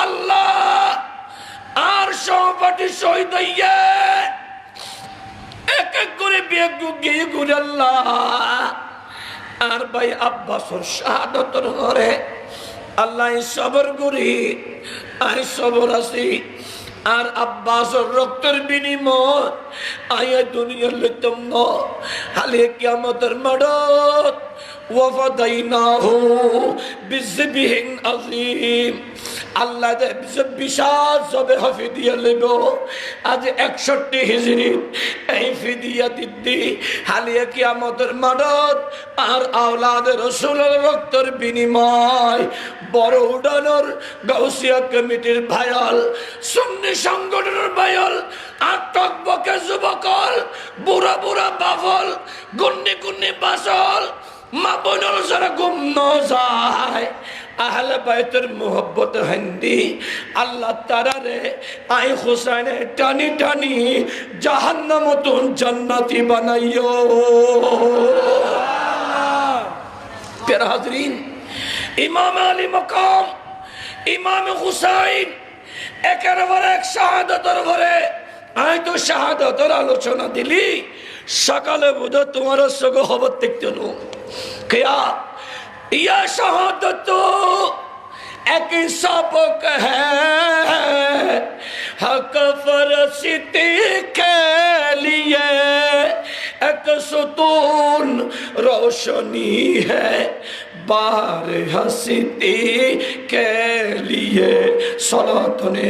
আল্লাহ আর সহপাঠী শহীদ হইয়া এক এক করে বিয়ে গিয়ে ঘুরে আল্লাহ আর ভাই আব্বাসর শাহাদতর ঘরে আল্লাহ সবর করি আই সবর আছি আর আব্বাসর রক্তের বিনিময় আয় দুনিয়ার লইতম হালে কিয়ামতের মাঠত ওয়াফাদাইনাহু বিযবিহিন আযীম আল্লাহ বিশাল সবে ফিদিয়া লইব আজ 61 হিজরি এই ফিদিয়া দিদি হালিয়া কিয়ামতের মাঠত আর আওলাদের রাসূলের রক্তের বিনিময় বড় উডানোর গাউসিয়া কমিটির ভায়াল সুন্নি সংগঠনের ভায়াল আটক বকে যুবকল বুড়া বুড়া বাফল গুন্নি গুন্নি বাসল মা বোনের যারা গুম ন যায় আহলে বাইতের মোহব্বত হিন্দি আল্লাহ তারারে আই হুসাইনে টানি টানি জাহান্নাম তুন জান্নাতি বানাইও প্যারা হাজরিন ইমাম আলী মকাম ইমাম হুসাইন একের পর এক শাহাদাতের ঘরে আই তো শাহাদাতের আলোচনা দিলি সকালে বোধ তোমার সঙ্গে খবর দেখতে নো क्या यह शहादत तो एक सबक है हक फरसिती के लिए एक सुतून रोशनी है बार हसीती के लिए सलातने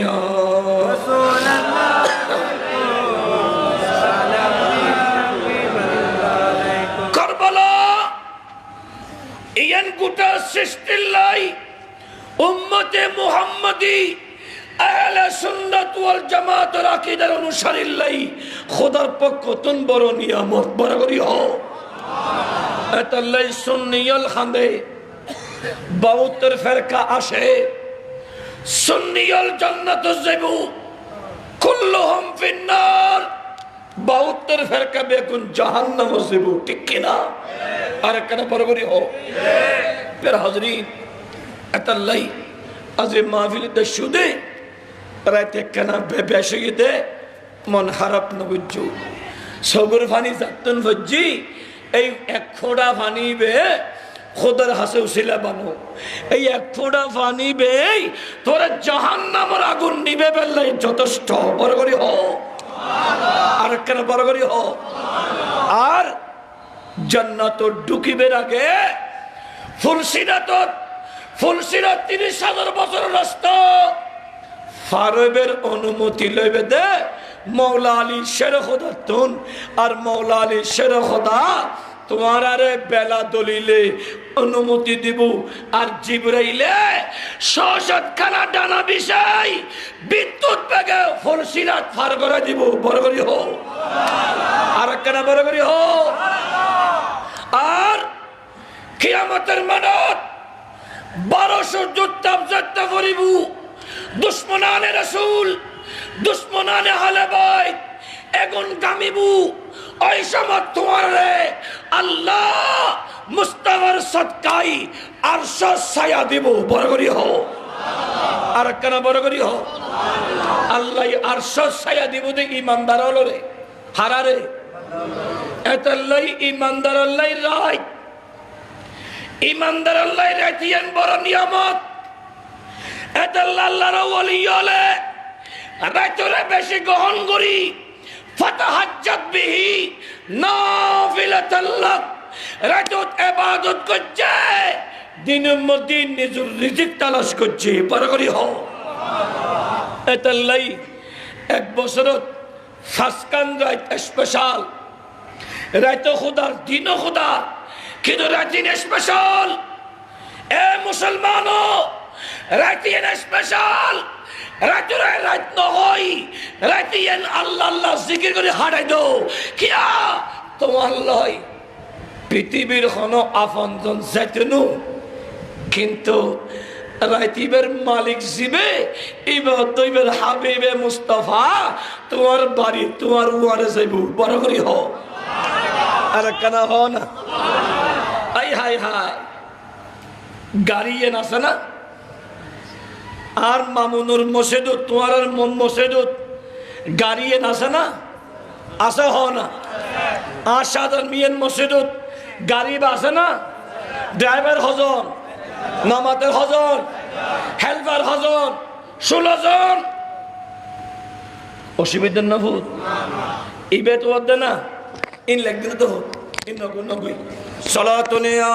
ইয়ান গোটা সৃষ্টিল্লাই উম্মতে মুহাম্মাদি আহলে সুন্নাত ওয়াল জামাতের আকীদার অনুসারীল্লাই খোদার পক্ষ তুন বড় নিয়ামত বড় করি হও এতাল্লাই সুন্নিয়ল খান্দে 72 ফেরকা আসে সুন্নিয়ল জান্নাত যাইবু কুল্লুহুম ফিন্নার 72 ফেরকা বেকুন জাহান্নাম যাইবু ঠিক কিনা আর কেন বরবরি হো ফের হাজরিন এতাল্লাই আজ মাহফিল দে শুদে রাতে কেন বেবেশি দে মন খারাপ নবুজু সবর ফানি জাতন ভজি এই এক ফোঁটা ফানি বে খোদার হাসে উসিলা বানো এই এক ফোঁটা ফানি বে তোরা জাহান্নামের আগুন নিবে বেলাই যথেষ্ট বরবরি হো আর কেন বরবরি হো আর জান্নাত ঢুকিবের আগে ফুলসিরাত 30,000 বছর রাস্তা ফারবের অনুমতি লইবে দে মৌলা আলী শের খোদা তুন আর মৌলা আলী শের খোদা তোমার আরে বেলা দলিলে অনুমতি দিব আর জিবরাইলে 6-7 খানা ডানা বিষয় বিদ্যুৎ বেগে ফুলসিরাত ফার করে দিব বড় করি হো আর কেন বড় করি হো আর কিয়ামতের মানত 1200 যুদ্ধ যাত্রা করিব দুশমনানে রাসূল দুশমনানে আহলে বাইত এগুন গামিবু ওই সময় তোমারে আল্লাহ মুস্তাফার সদকাই আরশ ছায়া দিব বড় করি হো আর কেন বড় করি হো আল্লাহ আরশ ছায়া দিব দে ইমানদার হলরে হারারে এতাল্লাই ইমানদার আল্লাহ রায় ইমানদার আল্লাহ রাইতিয়ান বড় নিয়ামত এতাল্লাহ আল্লাহর ওলি হলে রাইতরে বেশি গ্রহণ করি ফাতাহাজ্জাত বিহি নাফিলাতাল লাক রাইতত ইবাদত করছে দিনের মধ্যে নিজের রিজিক তালাশ করছে বড় করি হও এতাল্লাই এক বছরত ফাসকান রাইত স্পেশাল রাইত খুদার দিন খুদা কিন্তু রাইতিন স্পেশাল এ মুসলমানো রাইতিন স্পেশাল রাইতরে রাইত নহই রাইতিন আল্লাহ আল্লাহ জিকির করে হারাই দাও কিয়া তোমার লয় পৃথিবীর কোনো আপনজন যাইতেনু কিন্তু রাইতিবের মালিক জিবে এবার দইবের হাবিবে মুস্তাফা তোমার বাড়ি তোমার উয়ারে যাইব বড় করি হ আর কেন হ না আই হাই হাই গাড়ি এন আছে না আর মামুনুর মসজিদুত তোমার আর মসজিদুত গাড়ি এন আছে না, আছে হ না? আর সাধারণ মিয়েন মসজিদুত গাড়ি বা আছে না? ড্রাইভার হজন, নামাতের হজন, হেল্পার হজন, 16 জন। অসুবিধা না ভূত ইবে তো দে না ইন লাগবে তো ভূত ইন নগুই সালাতুনিয়া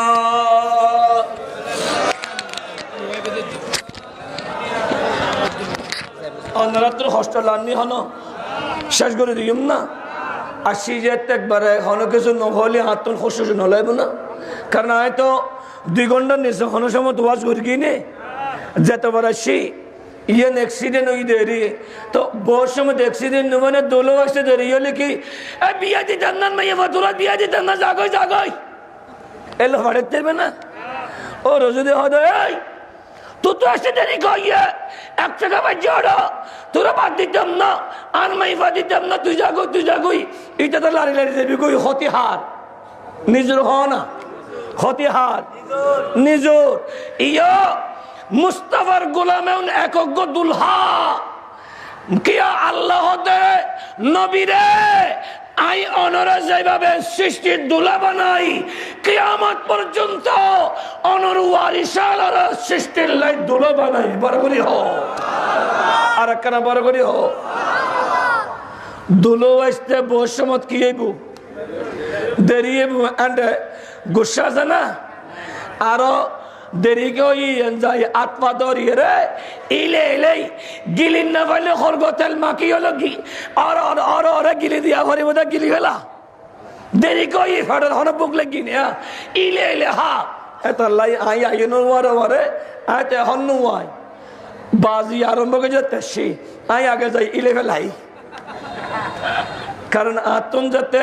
অনরাত্র হস্টেল আননি হন শেষ করে দিম না। আসি যে একবারে হন কিছু নহলে হাতন খসুস নলাইব না, কারণ আমি তো 2 ঘন্টার নিচে হন সময় তো ওয়াজ করি কিনে যেতেবার আসি ইয়েন অ্যাক্সিডেন্ট হয়ে দেরি তো বহু সময় অ্যাক্সিডেন্ট মানে দোলো আসতে দেরি হলে কি বিয়া দিতাম না মাইয়া তোরা বিয়া দিতাম না, জাগই জাগই এলো হাড়ে দেবে না ও রোজুদে হদ এই তুই তো আসতে দেরি কইয়ে 1 টাকা বাজে ওরা তোরা বাদ দিতাম না আর মাইফা দিতাম না, তুই জাগই এটা তো লারি লারি দেবি কই হতি হার নিজের হ না, হতি হার নিজর ইয়া মুস্তাফার গোলামে একজ্ঞ দুলহা কিয়া আল্লাহ দে নবীরে আই অনরা যেভাবে সৃষ্টির দুলা বানাই কিয়ামত পর্যন্ত অনর ওয়ারিসালারা সৃষ্টির লাই দুলা বানাই বরগরি হ আর একখানা বরগরি হ দুলো আসতে বহু সময় কি হইব দেরি এন্ড গুসা আছে না আরো দেরি কই যাই আত্মা ধরিয়ে রে ইলে ইলে গিলিন না পাইলে খরগোতেল মাকি হলো কি আর গিলি দিয়া ভরি বোধ গিলি ফেলা দেরি কই ফাটার হন বুকলে গিনে ইলে ইলে হা এত লাই আই আইনো ওয়ারে আতে হন্নু আই বাজি আরম্ভ করে যেতে সে আই আগে যাই ইলে ফেলাই, কারণ আতন যাতে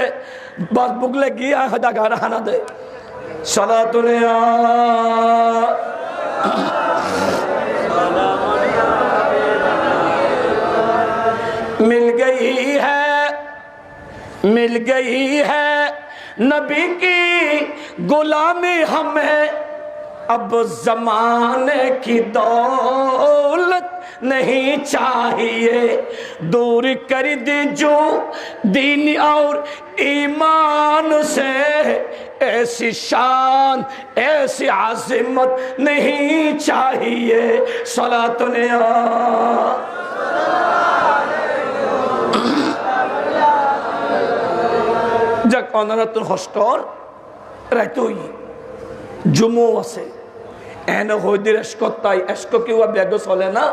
বাস বুকলে গিয়ে হয়তো গাড়া হানা দেয়। सलातुनिया मिल गई है नबी की गुलामी हमें, अब जमाने की दौलत नहीं चाहिए, दूर कर दे जो दीन और ईमान से, ऐसी शान ऐसी आज़िमत नहीं चाहिए। सलातुनिया যাক অনারাতুল হস্টর রাইতই জুমু আছে এন হইদের এসকতাই এসক কেউ ব্যাগ চলে না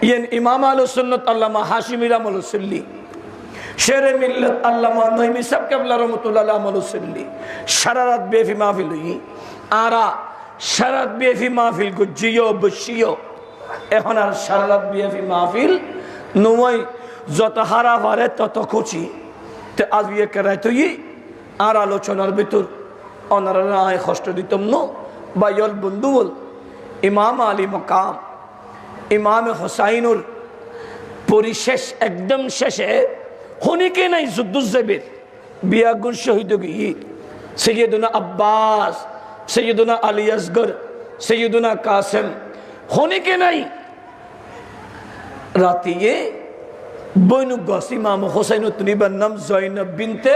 ইয়েন ইমাম আহলুস সুন্নাত আল্লামা হাশিমি রাহমাতুল্লাহি শেরে মিল্লাত আল্লামা নঈমি সাহেব কিবলা রাহমাতুল্লাহি রাহমাতুল্লাহি সারা রাত বেফি মাহফিল হই আরা সারা রাত বেফি মাহফিল গো জিও বসিও এখন আর সারা রাত বেফি মাহফিল নয় যত হারা পারে তত খুশি তে আজ বিয়ে রাইতই আর আলোচনার ভিতর অনারা কষ্ট দিতাম ন বাইল বন্ধু বল ইমাম আলী মকাম ইমাম হুসাইনুর পরিশেষ একদম শেষে হনিকে নাই যুদ্ধের বিয়াগুন শহীদ গিয়ে সৈয়দুনা আব্বাস সৈয়দুনা আলী আসগর সৈয়দুনা কাসেম হনিকে নাই রাতিয়ে বইনু গস ইমাম হুসাইনুর তুনিবার নাম জয়নব বিনতে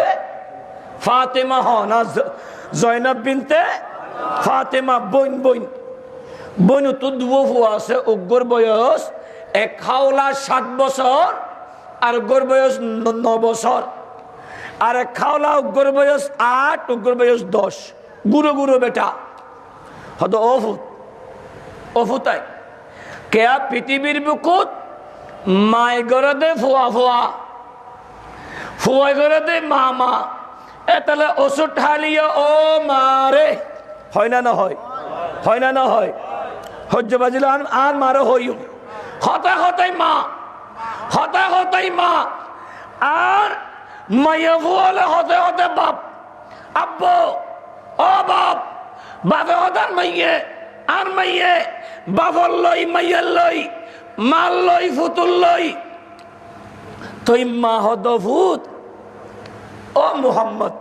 ফাতেমা হনা জয়নব বিনতে ফাতেমা বইন বইন বইন তো দুয়ো আছে উগ্র বয়স 7 বছর আর উগ্র বয়স 9 বছর আর খাওলা উগ্র বয়স 8 উগ্র বয়স 10 গুরু গুরু বেটা হতো অফুতাই কেয়া পৃথিবীর বুকুত মাই গরদে ফুয়া ফুয়া ফুয়া গরদে মামা এতলে ওষুধ ঢালিয়ে ও মারে হয় না না হয় হয় না না হয় হজ্জ বাজিল আর মারো হইও হতাই হতাই মা হতাই হতাই মা আর মাইয়া ফুয়ালে হতে হতে বাপ আব্বু ও বাপ বাপে হতার মাইয়ে আর মাইয়ে বাপর লই মাইয়ার লই মাল লই ফুতুল লই তুই মা হদ ভূত ও মুহাম্মদ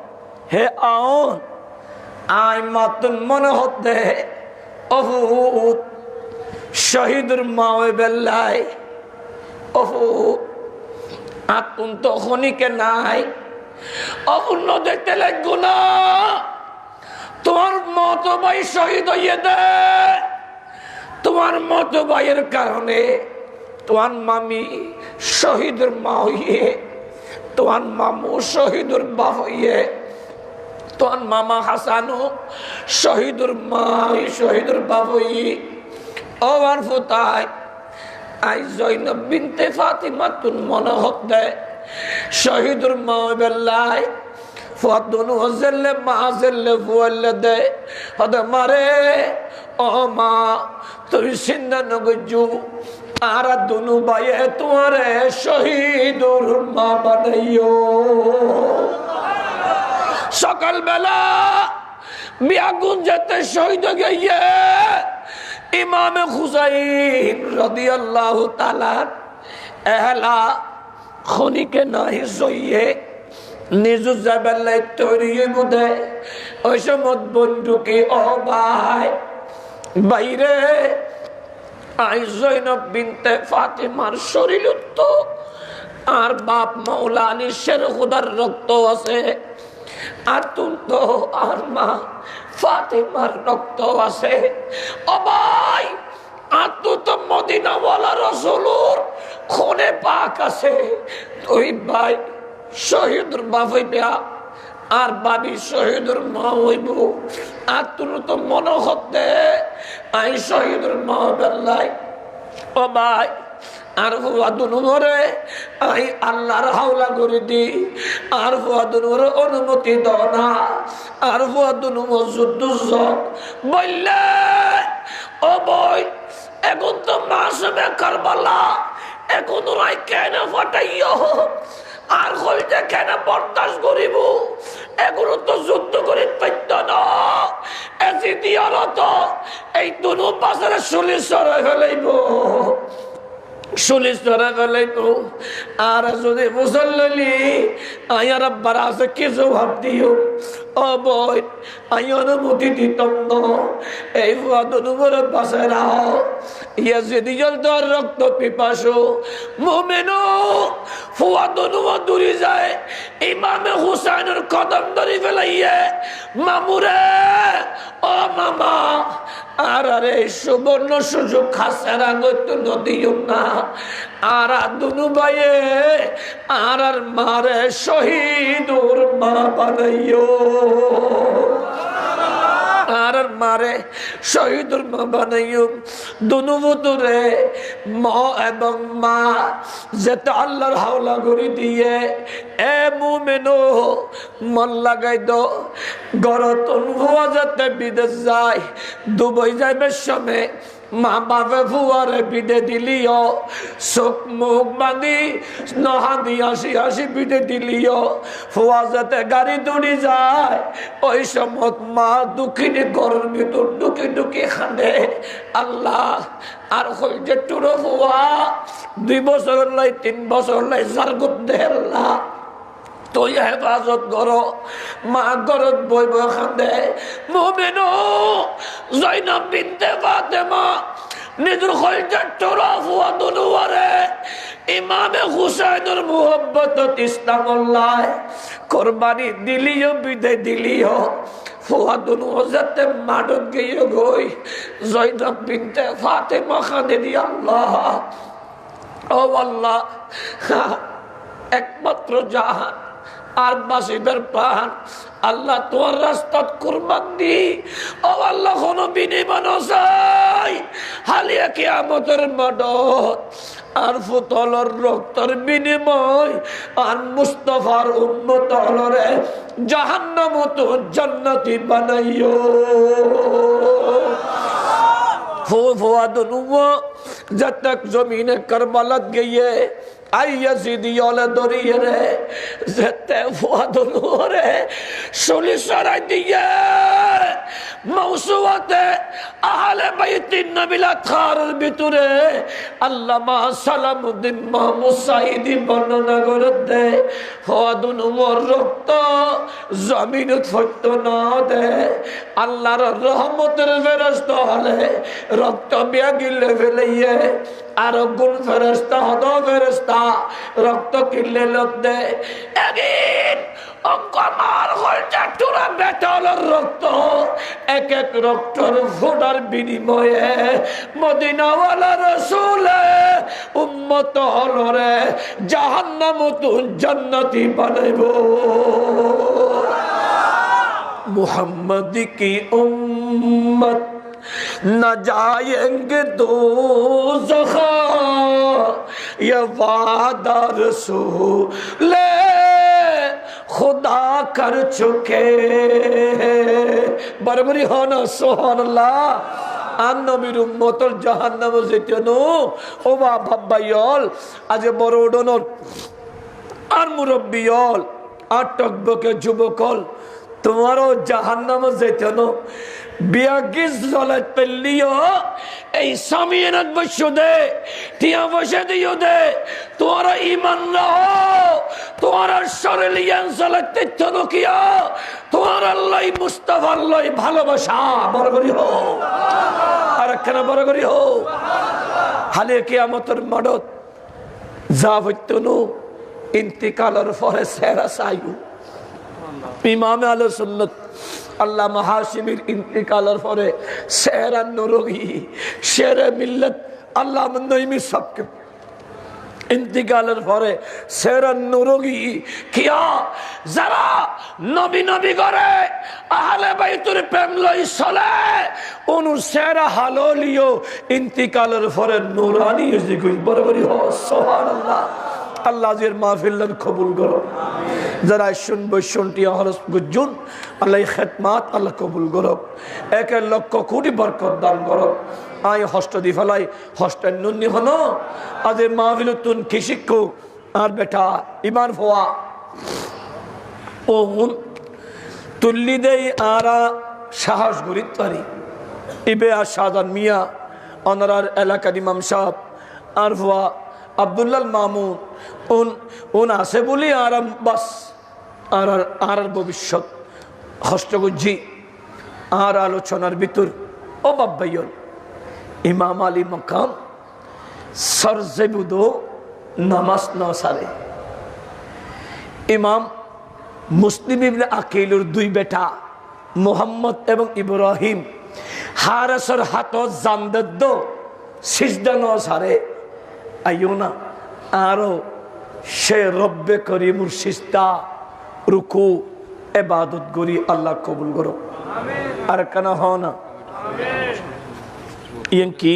হে আউন আই মাতুন মনে হতে অভূত শহীদুর মা ওই বেল্লাই ওহো আতুন তো খনিকে নাই অপূর্ণ দেখতে লাগবো না তোমার মতো ভাই শহীদ হইয়ে দে তোমার মতো ভাইয়ের কারণে তোমার মামি শহীদুর মা হইয়ে তোমার মামু শহীদুর বাপ হইয়ে তোমার মামা হাসানো শহীদুর মা শহীদুর বাপ হইয়ে ওর ফুতায় আই জৈনব বিনতে ফাতিমা তুন মনে হতে শহীদুর মা বেল্লাই ফাদুনু হজেলে মা হজেলে ফুয়ালে দে হদে মারে ও মা তুই সিন্ধা নগজু আর দুনু ভাইয়ে তোমারে শহীদুর মা বানাইও সকাল বেলা বিয়াগুন যেতে শহীদ গিয়ে ইমাম হুসাইন রাদিয়াল্লাহু তাআলা এহলা খনিকে নাই জইয়ে নিজু জাবেলাই তৈরি বুদে ওই সময় বন্ধুকে ও ভাই বাইরে আই জৈনব বিনতে ফাতিমার শরীর তো আর বাপ মাওলা আলী শের খুদার রক্ত আছে আর তুমি তো আর মা ফাতিমার রক্ত আছে ও ভাই আর তো মদিনাওয়ালা রাসূলুর খুনে পাক আছে তুই ভাই শহীদুর বাপ হইবা আর বাবি শহীদুর মা হইব আর তুমি তো মনে হতে আই শহীদুর মা বেল্লাই ও ভাই আর ফুয়াদুনুরে আই আল্লাহর হাওলা করে দি আর ফুয়াদুনুরে অনুমতি দাও না আর ফুয়াদুনু যুদ্ধ বললে ও বই এখন তো মাসবে কারবালা এখন ওরাই কেন ফাটাইও আর হইতে কেন বরদাস্ত করিব এগুলো তো যুদ্ধ করে পাইত না এসি দিয়াল তো এই দুনো পাশে চল্লিশ সরে ফেলাইব চল্লিশ সরে ফেলাইব আর যদি মুসল্লি আয়ার আব্বার আছে কিছু ভাব দিও ও বই আই অনুমতি দিতাম না এই ফুয়াদুনুর পাশে রাও ইয়াজিদিয়াল তোর রক্ত পিপাসু মুমিনু ফুয়াদুনু দূরে যায় ইমামে হুসাইনের কদম ধরে ফেলাইয়ে মামুরে ও মামা আর আরে সুবর্ণ সুযোগ খাসেরা গত নদীও না আর দুনু ভাইয়ে আর মারে শহীদুর মা বানাইও আর মারে শহীদুর মা বানাইও দুনু বুতুরে মা এবং মা যেটা আল্লাহর হাওলা করে দিয়ে এ মুমিনো মন লাগাই দো গরতন হওয়া যাতে বিদেশ যায় দুবাই যাইবে সময় মা বাপে ফুয়ারে বিদে দিলিও চোখ মুখ বাঁধি নহাদি হাসি হাসি বিদে দিলিও ফুয়া যাতে গাড়ি দৌড়ি যায় ওই সময় মা দুঃখিনী ঘরের ভিতর ঢুকি ঢুকি খানে আল্লাহ আর হই যে টুরো ফুয়া 2 বছর লাই 3 বছর লাই জারগুত দেল্লা তুই হেফাজত করো মা গরত বই বই খান্দে মুমিনু জৈনব বিনতে ফাতেমা নিজের খলজার টোরা ফুয়া দুনুয়ারে ইমামে হুসাইনের মুহাব্বতত ইসলামুল্লাহ কুরবানি দিলিও বিদে দিলিও ফুয়া দুনু যাতে মাডত গিয়ে গই জৈনব বিনতে ফাতেমা খান্দে দি আল্লাহ ও আল্লাহ একমাত্র জাহান আর বাসিবের পান আল্লাহ তোমার রাস্তাত কুরবান দি ও আল্লাহ কোনো বিনিময় চাই হালিয়া কিয়ামতের মাঠত আর ফুতলর রক্তর বিনিময় আর মুস্তাফার উম্মত হলরে জাহান্নাম তো জান্নাতি বানাইও ফুয়াদুনু जब तक जमीन करबलत गई है আইয়াজিদি ইলে দরিয়ে রে যেতে ফুয়াদুরে শুলি সরাই দিয়ে মৌসুয়াতে আহলে বাইতিন নবিলা খারের ভিতরে আল্লামা সালামউদ্দিন মাহমুদ সাইদি বর্ণনা করতে ফুয়াদুন উমর রক্ত জমিনত ফটতো না দে আল্লাহর রহমতের ফেরেশতা হলে রক্ত বিয়া গিলে ফেলাইয়ে আর গুণ ফেরেশতা হদ ফেরেশতা রক্ত কিলে লোক দে একদিন অঙ্কমার হলটা টুরা বেতালের রক্ত এক এক রক্তর ফোটার বিনিময়ে মদিনাওয়ালা রাসূলে উম্মত হলরে জাহান্নাম তুন জান্নাতি বানাইবো मुहम्मद की उम्मत न जाएंगे दोज़ख ये वादा रसूल खुदा कर चुके बरबरी होना सुभान अल्लाह आन नबीर उम्मतल জাহান্নামে যেতে নো ও বাবাইল আজ বড় ওডনর আর মুরব্বিয়ল আর টকবকে যুবকল তোমারও জাহান্নামে যেতে নো বিয়াগিস জলাত পেলিও এই সামিয়ানাত বসে দে টিয়া বসে দিও দে তোমার ঈমান রাখো তোমার শরীরিয়ান জলাত তেতনো কিয়া তোমার আল্লাহ মুস্তাফা আল্লাহ ভালোবাসা বড় করি হো আর কেন বড় করি হো হালে কিয়ামতের মাঠত যা হইতনো ইন্তিকালের পরে সেরা সাইউ ইমাম আহলে সুন্নাত আল্লামা হাশিমির ইন্তিকালের পরে সেরান নুরগি শেরে মিল্লাত আল্লামা নঈমি সাহেব ইন্তিকালের পরে সেরান নুরগি কিয়া যারা নবী নবী করে আহলে বাইতুর প্রেম লই চলে অনু সেরা হাললিও ইন্তিকালের পরে নুরানি জিকুই বরাবরই হ সুবহানাল্লাহ আল্লাহ জির মাহফিল কবুল করো যারা শুনবো শুনটি হরস গুজুন আল্লাহ খেদমাত আল্লাহ কবুল করো 1 লক্ষ কোটি বরকত দান করো আই হস্ত দি ফেলাই হস্তের নুন্নি হনো আজ মাহফিল তুন কি শিক্ষু আর বেটা ইমান ফোয়া ও তুল্লি দেই আরা সাহস গরিত পারি ইবে আর শাহজান মিয়া অনারার এলাকার ইমাম সাহেব আর ফোয়া আব্দুল্লাহ মামুন উন আছে বলি আরাম বাস আর ভবিষ্যৎ হস্তগুজি আর আলোচনার ভিতর ও বাব্বাইল ইমাম আলী মকাম সরজেবুদো নামাজ ন সারে ইমাম মুসলিম ইবনে আকিলুর 2 বেটা মোহাম্মদ এবং ইব্রাহিম হারাসর হাত জানদদ্দ সিজদা ন সারে আইওনা আরো সে রব্বে করিমুর সিজদা রুকু ইবাদত করি আল্লাহ কবুল করো আর কেন হও না ইয়েন কি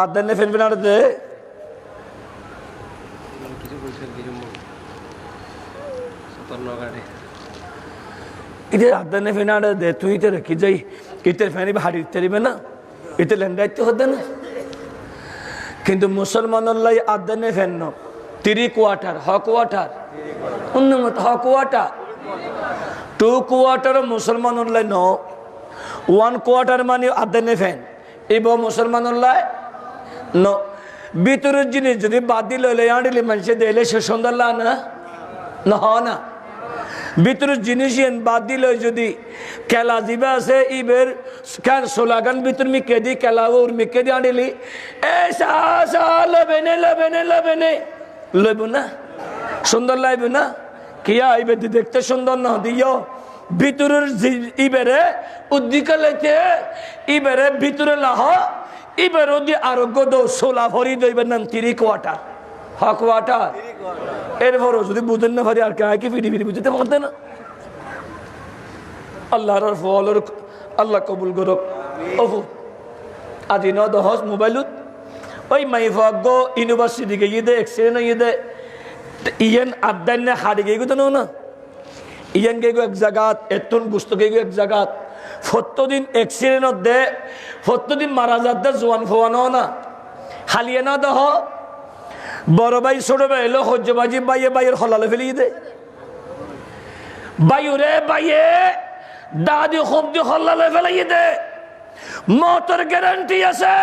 আদানে ফেন বিনার দে ইতে আদানে ফেনার দে তুই তো রেখে যাই ইতে ফেনি হাড়ি তেরিবে না ইতে লেন্দাইতে হতে না কিন্তু মুসলমানল্লাই আদানে ফেন 3 কোয়ার্টার হ কোয়ার্টার উন্নত হ কোয়ার্টার 2 কোয়ার্টার মুসলমানল্লাই ন 1 কোয়ার্টার মানে আদানে ফেন এব মুসলমানল্লাই ন ভিতরের জিনিস যদি বাদি লইলে আঁড়িলে মানুষে দিলে সে সুন্দর না না হ না ভিতরের জিনিস বাদ দিল যদি খেলা দিবে আছে ইবের কেন সোলাগান ভিতর মিকে দি খেলা ওর মিকে দি আনিলি লবেনে লইব না সুন্দর লাগবে না কিয়া ইবে দেখতে সুন্দর না দিও ভিতরের ইবেরে উদ্দিকা লাইতে ইবেরে ভিতরে লাহ ইবের ওদি আরোগ্য দো সোলা ভরি দইবের নাম 3 কোয়ার্টার হক ওয়াটার এরপরও যদি বুঝেন না পারি আর কে ফিরি বুঝতে পারতেন না আল্লাহর ফলর আল্লাহ কবুল করক ওফু আজি ন দহস মোবাইলত ওই মাইফাগ ইউনিভার্সিটি গিয়ে দে এক্সিডেন্ট হয়ে দে ইয়েন আদান না হারি গিয়ে তো না ইয়েন গিয়ে এক জায়গাত এতন গুস্ত গিয়ে এক জায়গাত 70 দিন এক্সিডেন্ট দে 70 দিন মারা যাতে জোয়ান ফোয়ানো না হালিয়ে না দহ বড় ভাই ছোট ভাই এলো হজ্জবাজি বাইয়ে বাইয়ের হলালে ফেলিয়ে দে বাইরে বাইয়ে দাদি খুব দিয়ে হল্লালে ফেলাইয়ে দে মতের গ্যারান্টি আছে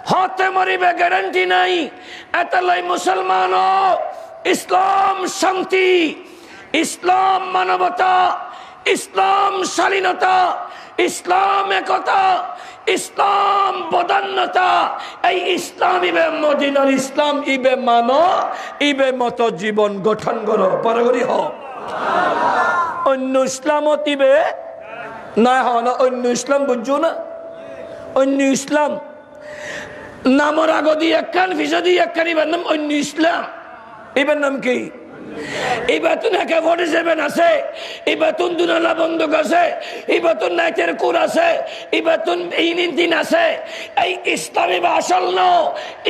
হতে মরিবে গ্যারান্টি নাই এতলাই মুসলমান ইসলাম শান্তি ইসলাম মানবতা ইসলাম শালীনতা ইসলাম একতা ইসলাম বদান্যতা এই ইসলাম ইবে মদিনার ইসলাম ইবে মানো ইবে মতো জীবন গঠন করো পরগরি হোক অন্য ইসলামত ইবে না হয় না অন্য ইসলাম বুঝছো না অন্য ইসলাম নামর আগদি একখান ফিসদি একখান ইবার নাম অন্য ইসলাম এবার নাম কি এই বেতন একে 47 আছে এই বেতন দুনালা বন্ধক আছে এই বেতন নাইটের কোর আছে এই বেতন এই দিন আছে এই ইসলামী আসল ন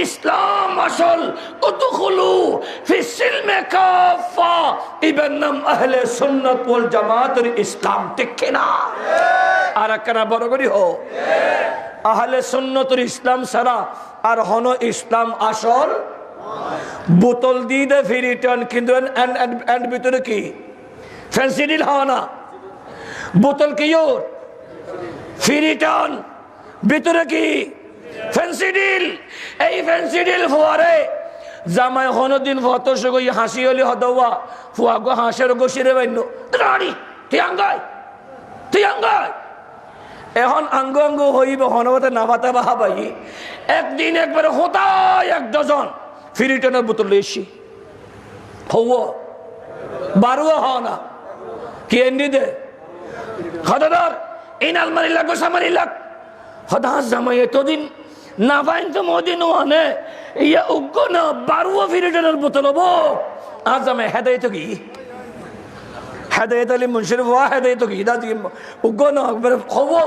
ইসলাম আসল উদখুলু ফিস সিলমে কাফা ইবার নাম আহলে সুন্নাত ওয়াল জামাতের ইসলাম ঠিক না আর একখানা বড় করি হো আহলে সুন্নাতের ইসলাম সারা আর হন ইসলাম আসল বোতল দিয়ে দেয় ফ্রি রিটার্ন কিন্তু ভিতরে কি ফ্যান্সি ডিল হওয়া না বোতল কি ওর ফ্রি রিটার্ন ভিতরে কি ফ্যান্সি ডিল এই ফ্যান্সি ডিল ফোয়ারে জামাই হনদিন ফতস গই হাসি হলি হদওয়া ফুয়া গো হাসের গোসিরে বাইন রাড়ি তুই আঙ্গাই এখন আঙ্গ আঙ্গ হইব হনবতে নাবাতা বাহা বাই একদিন একবারে হতায় 1 ডজন ফ্রি রিটার্নের বোতল এসি হওয়া বারুয়া হওয়া না কি এন্ডি দে হদাদার এই আলমারি লাগ সামারি লাগ হদাস জামাই এতদিন না পাইন তো মদিন ওয়ানে ইয়া উগ্গ না বারুয়া ফ্রি রিটার্নের বোতল হবো আজ জামাই হেদায়ত কি হেদায়ত আলী মুন্সির ওয়া হেদায়ত কি দাদি উগ্গ না হবো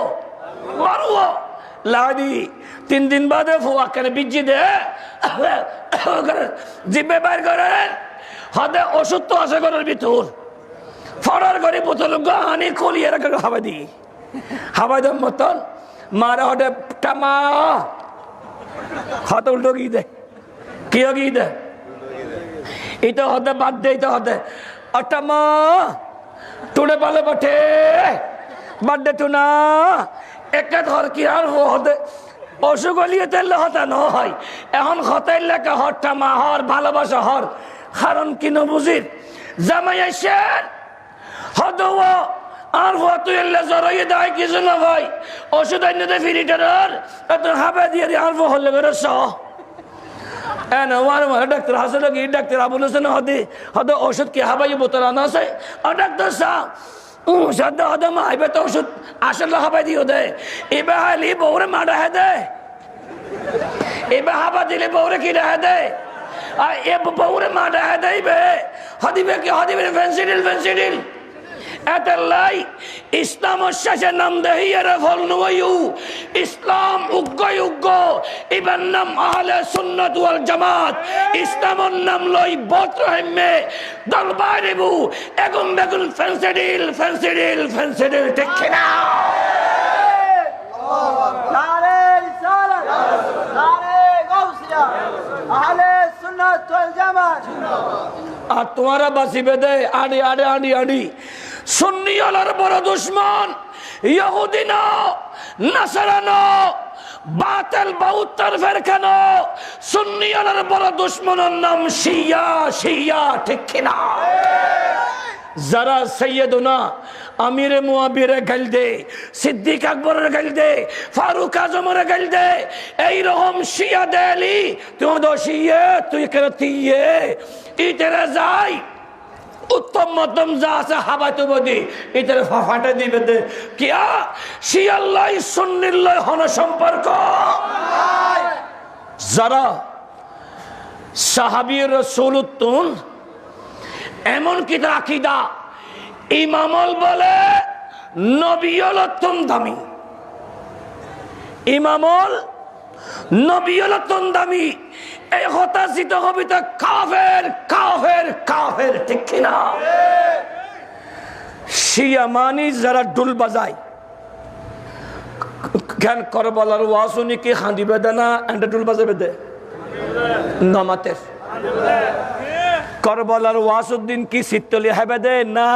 বারুয়া লাদি 3 দিন বাদে ফুয়া কেন বিজি দে জিব্বে বাইর করেন হদে ওষুধ তো আছে ঘরের ভিতর ফরার করে বোতল গানি কলিয়ে রাখে হাওয়া দি হাওয়া দেন মতন মারা হদে টামা হাত উল্টো গিয়ে দে কি গিয়ে দে এটা হদে বাদ দে এটা হদে টামা টুড়ে পালে বটে বাড্ডে টুনা একে ধর কি আর হদে অসুখ হলিয়ে তেলে হতা নয় এখন হতাইল লেখা হরটা মা হর ভালোবাসা হর কারণ কি নবুজির জামাই আইসেন হদওয়া আর হওয়া তুই এলে জড়াইয়ে দেয় কিছু না ভাই ওষুধ আইনে দেয় ফিরিটার এত হাবে দিয়ে আর হলে বেরো স ডাক্তার হাসে কি ডাক্তার আবুল হোসেন হদে হদে ওষুধ কি হাবাই বোতল আনা আছে ডাক্তার সাহ সাদা হদে মা আইবে তো ওষুধ আসলে হাবাই দিও দে এবার হাইলি বউরে মারা হে দে এবার হাবা দিলে বউরে কি রেহে দে আর এ বউরে মারা হে দেবে হদিবে কি হদিবে ফেন্সি ডিল এতলাই ইসলাম শেষে নাম দেহিয়ারে ফল নয়ু ইসলাম উগ্গ ইবার নাম আহলে সুন্নাত ওয়াল জামাত ইসলামর নাম লই বত্রহেমে দলবারেবু এগম বেগুন ফেন্সি ডিল ঠিক না নারে রিসালাত নারে গাউসিয়া আহলে সুন্নাত ওয়াল জামাত আর তোমারা বাসিবে দে আড়ি সুন্নি আলার বড় দুশমন ইহুদি না নাসারানো বাতিল বাউত্তর ফেরকানো সুন্নি আলার বড় দুশমনের নাম শিয়া ঠিক না যারা সৈয়দনা আমিরে মুআবিরে গাল দে সিদ্দিক আকবরের গাল দে ফারুক আজমের গাল দে এই রকম শিয়া দেলি তুমি দোষিয়ে তুই করতিয়ে ইতরে যাই উত্তম মধ্যম যা আছে হাবাই তো বদি ইতরে ফাটা দিবে দে কিয়া শিয়াল্লাহ সুন্নিল্লাহ হন সম্পর্ক যারা সাহাবী রাসূলুতুন এমন কি তার আকীদা ইমামল বলে নবীল অত্যন্ত দামি ইমামল নবীল অত্যন্ত দামি এই হতাশিত হবে তো কাফের ঠিক না শিয়া মানি যারা ডুল বাজায় জ্ঞান করবালার ওয়াসুনি কি খাঁদিবে দে না এন্ড ডুল বাজাবে দে নামাতের করবলার ওয়াসুদ্দিন কি সিত্তলি হাবে দেয় না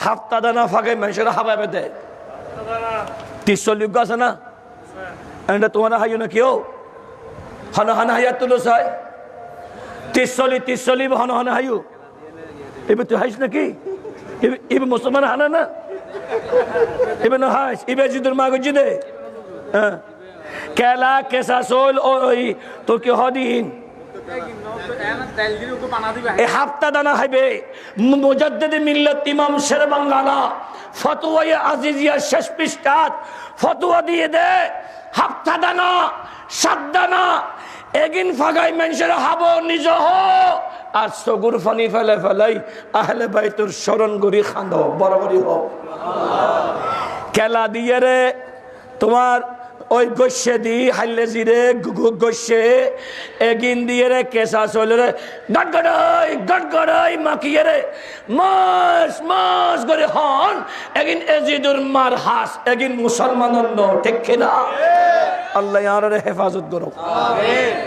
হাফতা দানা ফাঁকে মানুষের হাবাবে দেয়? 30 লোক আছে না, এটা তোমার হাইও না কেউ হন হন হাইয়া তুলো চাই 30 হন হন হাইও এবার তুই হাইস নাকি? এবার মুসলমান হানা না, এবার না হাইস এবার জিদুর মা গজি দে কেলা কেসা সোল ওই তো কি হদিন এই হাফতা দানা হাইবে মুজাদ্দিদ মিল্লাত ইমাম শের বাঙ্গালা ফতোয়ায়ে আজিজিয়া শেষ পৃষ্ঠাত ফতোয়া দিয়ে দে হাফতা দানা 7 দানা এগিন ফাগাই মানুষের হাবো নিজ হ আর সগুর ফানি ফেলে ফেলাই আহলে বাইতুর স্মরণ করি খান্দ বরাবরই হোক কেলা দিয়ে রে তোমার ওই গস্যে দি হাইলে জিরে গস্যে এগিন দিয়ে রে কেসা চলে রে গড়গড়াই মাখিয়ে রে মাস মাস করে হন এগিন এজিদুর মার হাস এগিন মুসলমানের ন ঠিক কিনা? আল্লাহ ইয়ার হেফাজত করো।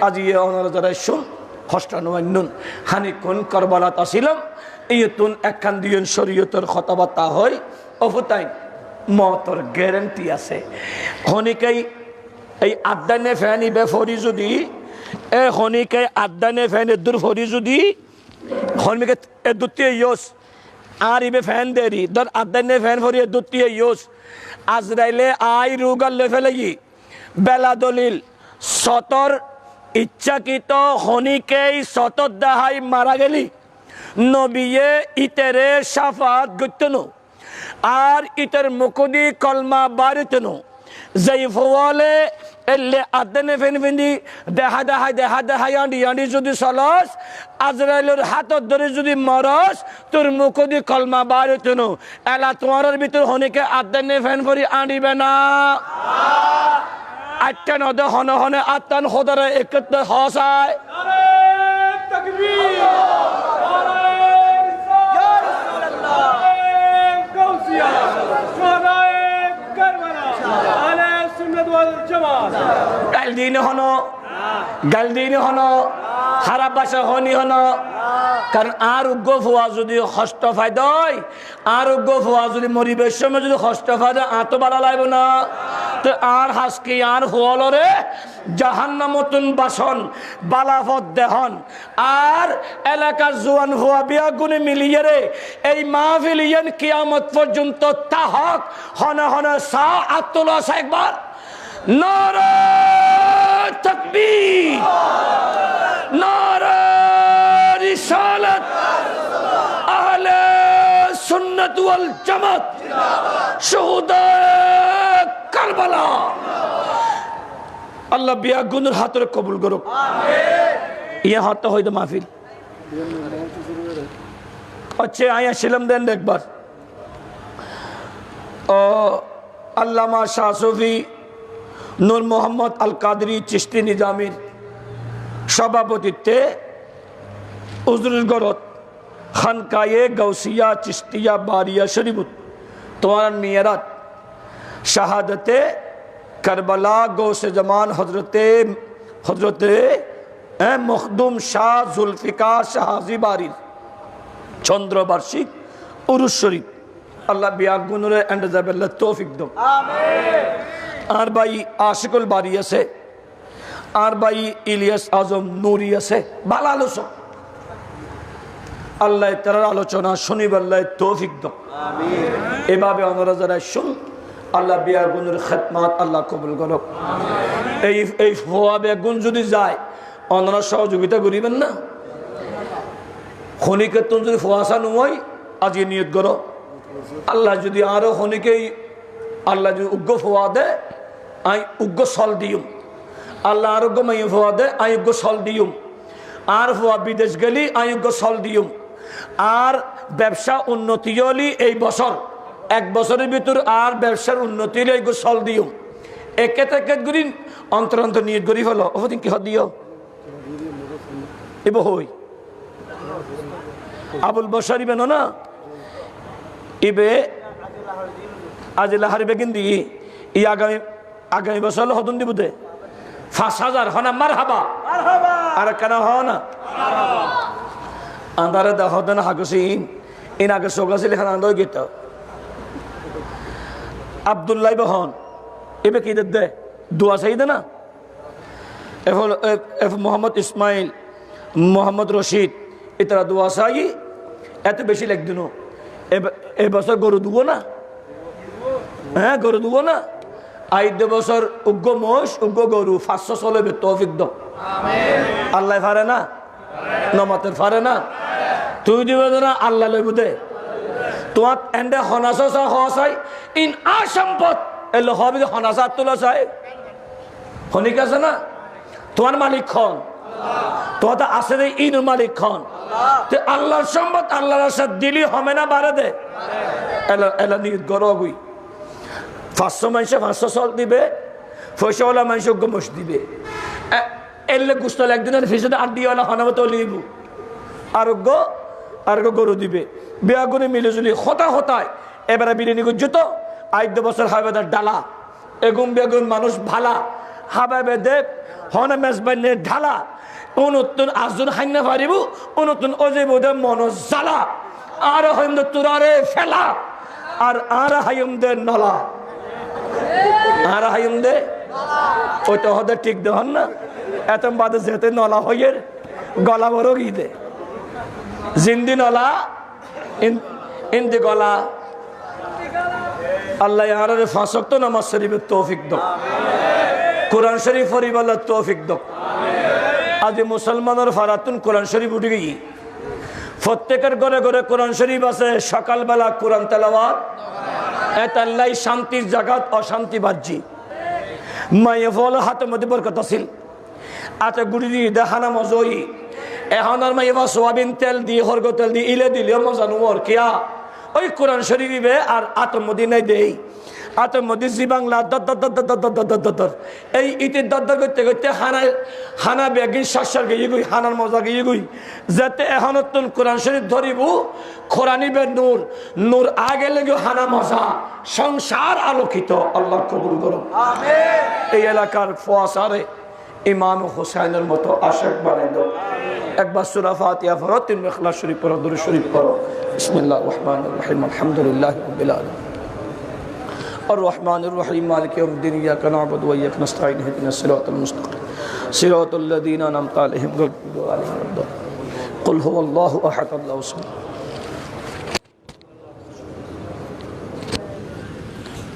আজি ওনারা যারা শুন হস্টানুন হানি কোন করবালাত আসিলাম ইয়তুন একখান দিন শরীয়তের কথাবার্তা হয় অফুতাই মতর গ্যারান্টি আছে। হনিকাই এই আদানে ফ্যানি বেফরি যদি এ হনিকাই আদানে ফ্যানে দূর ফরি যদি হনিকে এ দুটি ইয়স আর ইবে ফ্যান দেরি ধর আদানে ফ্যান ফরি এ দুটি ইয়স আজরাইলে আই রুগাল লে ফেলেগি বেলা দলিল সতর ইচ্ছাকৃত হনিকেই সতর দাহাই মারা গেলি নবিয়ে ইতেরে সাফাত গত্যনু আর ইতের মুকুদি কলমা বারিতনু যেই ফওয়ালে এলে আদনে ফেনফেনি দেহা আন্ডি যদি চলস আজরাইলের হাতত ধরে যদি মরস তোর মুকুদি কলমা বারিতনু এলা তোমার ভিতর হনিকে আদনে ফেন ফরি আনিবে না আটটা নদে হনে হনে আত্মান খোদারে একত্রে হসায় গালদিন হন খারাপ বাসা হনি হন কারণ আর উগ্র ফোয়া যদি কষ্ট ফায়দয় আর উগ্র ফোয়া যদি মরিবের সময় যদি কষ্ট ফায়দা আতো বাড়া লাগবে না তো আর হাসকি আর হলরে জাহান্নামতুন বাসন বালাফত দেহন আর এলাকার জোয়ান হওয়া বিয়া গুনে মিলিয়ে রে এই মাহফিল ইয়ান কিয়ামত পর্যন্ত তাহক হনে হনে সা আত্মলা একবার নারে তাকবীর নারে রিসালাত আহলে সুন্নাত ওয়াল জামাত শুহাদা কারবালা আল্লাহ বিয়া গুনের হাতরে কবুল করুক আমিন ইয়া হাত হইতো মাহফিল আচ্ছা আয়া ছিলাম দেন একবার ও আল্লামা শাহ সুফি নূর মোহাম্মদ আল কাদরি চিশতি নিজামির সভাপতিত্বে হুজুরের গরত খানকায়ে গৌসিয়া চিশতিয়া বারিয়া শরীফত তোমার মিয়ারাত শাহাদতে करबला गौसे जमान हजरते मखदूम शाह जुल्फिकार शाहाजी बारिर चंद्र बार्षिक उरुस शरीफ अल्लाह बियाग गुनरे एंड जबल्ला तौफिक दो आमीन आर भाई आशिकुल बारी আছে আর ভাই ইলিয়াস আজম নূরি আছে ভালো আলোচনা আল্লাহ তার আলোচনা শুনিবার আল্লাহ তৌফিক দাও আমিন এভাবে আমরা যারা শুন আল্লাহ বিয়ার গুণের খেদমত আল্লাহ কবুল করো আমিন এই ফোয়া বেগুন যদি যায় অন্যরা সহযোগিতা করিবেন না খনিকে তুমি যদি ফোয়াশা নয় আজকে নিয়ত করো আল্লাহ যদি আরো খনিকেই আল্লাহ যদি উগ্র ফোয়া দেয় আই উগ্র সল দিউম আল্লাহ আরোগ্য মাই ফোয়া দেয় আই উগ্র সল দিউম আর ফোয়া বিদেশ গেলি আই উগ্র সল দিউম আর ব্যবসা উন্নতি হলি এই বছর এক বছরের ভিতর আর ব্যবসার উন্নতি হলে এই সল দিউম একে থেকে গুরিন অন্তর অন্তর নিয়ত করি ফেলো ওদিন কি দিও এব হই আবুল বসারি বেনো না ইবে আজ লাহারি বেগিন দি ই আগামী বছর হতুন দিব দে ৫,০০০ হনা মার হাবা আর কেন হ না আন্দারে দেখো দেন হাগুসিন ইন আগে সোগাছিল এখানে আন্দার গীত আব্দুল্লাহ বহন এবে কি দে দোয়া চাই দে না এফ মোহাম্মদ ইসমাইল মোহাম্মদ রশিদ এতারা দোয়া চাই এত বেশি লাগদিন এবছর গরু দুবো না হ্যাঁ গরু দুবো না 5 বছর উগ্র মোষ উগ্র গরু 500 চলবে তৌফিক দাও আল্লাহ পারে না নমাতের পারে না তুই দিবে না আল্লাহ লইব দে তোমার এন্ডে হনাসা হসাই ইন আ সম্পদ এলো হবে হনাসা তোলা চাই হনিক আছে না তোমার মালিক খন তোমার তো আছে রে ইন মালিক খন তো আল্লাহর সম্পদ আল্লাহর আশা দিলি হবে না বাড়ে দে এলো এলো নিয়ত গরগুই 500 মানুষে 500 চল দিবে পয়সাওয়ালা মানুষ গোমস দিবে এলে গুস্তল একদিনের ফিসে আড্ডিওয়ালা হনাবে তো লিবু আরোগ্য গরু দিবে বেয়াগুনে মিলেজুলি হতায় এবারে বিরিয়ানি গুজ্জত 8 বছর হাবেদার ডালা এগুম বেগুন মানুষ ভালা হাবে দেব হনে মেজবাইনের ঢালা অনুত্তন আজুন হাইনা পারিব অনুত্তন অজে বোধে মনোজ জ্বালা আর হইম তুরারে ফেলা আর হাইম দে নলা আর হাইম দে ওইটা হতে ঠিক দেহন না এত বাদে যেতে নলা হইয়ের গলা বড় গিয়ে দে জিন্দি নলা ইন্দি গলা আল্লাহ আর ফাঁসক্ত নামাজ শরীফের তৌফিক দাও কোরআন শরীফ পড়িবার তৌফিক দাও আজ মুসলমানের ফারাতুন কোরআন শরীফ উঠে গিয়ে প্রত্যেকের ঘরে ঘরে কোরআন শরীফ আছে সকালবেলা কোরআন তেলাওয়াত এতাল্লাই শান্তির জাগাত অশান্তি বাজ্জি মায়ে ফল হাতে মধ্যে বরকত আছিল আতে গুড়ি দিয়ে দেখানা মজই এখন আর মাইয়া সোয়াবিন তেল দিয়ে হরগ তেল দিয়ে ইলে দিলেও মজা নুমর কিয়া ওই কোরআন শরীফে আর আত্মমদিনায় দেই আত্মমদি জি বাংলা দর এই ইতির দর করতে করতে হানা বেগিন শাসার গিয়ে গুই হানার মজা গিয়ে গুই যাতে এখন নতুন কোরআন শরীফ ধরিব কোরআনিবে নূর আগে লেগে হানা মজা সংসার আলোকিত আল্লাহ কবুল করো এই এলাকার ফোয়াসারে ইমাম হুসাইনের মতো আশেক বানাই দাও একবার সূরা ফাতিহা পড়ো 3 ইখলাস শরীফ পড়ো দুরূদ শরীফ পড়ো বিসমিল্লাহির রহমানির রহিম আলহামদুলিল্লাহি রাব্বিল আলামিন الرحمن الرحيم مالك يوم الدين إياك نعبد وإياك نستعين اهدنا الصراط المستقيم صراط الذين أنعمت عليهم غير المغضوب عليهم ولا الضالين قل هو الله أحد الله الصمد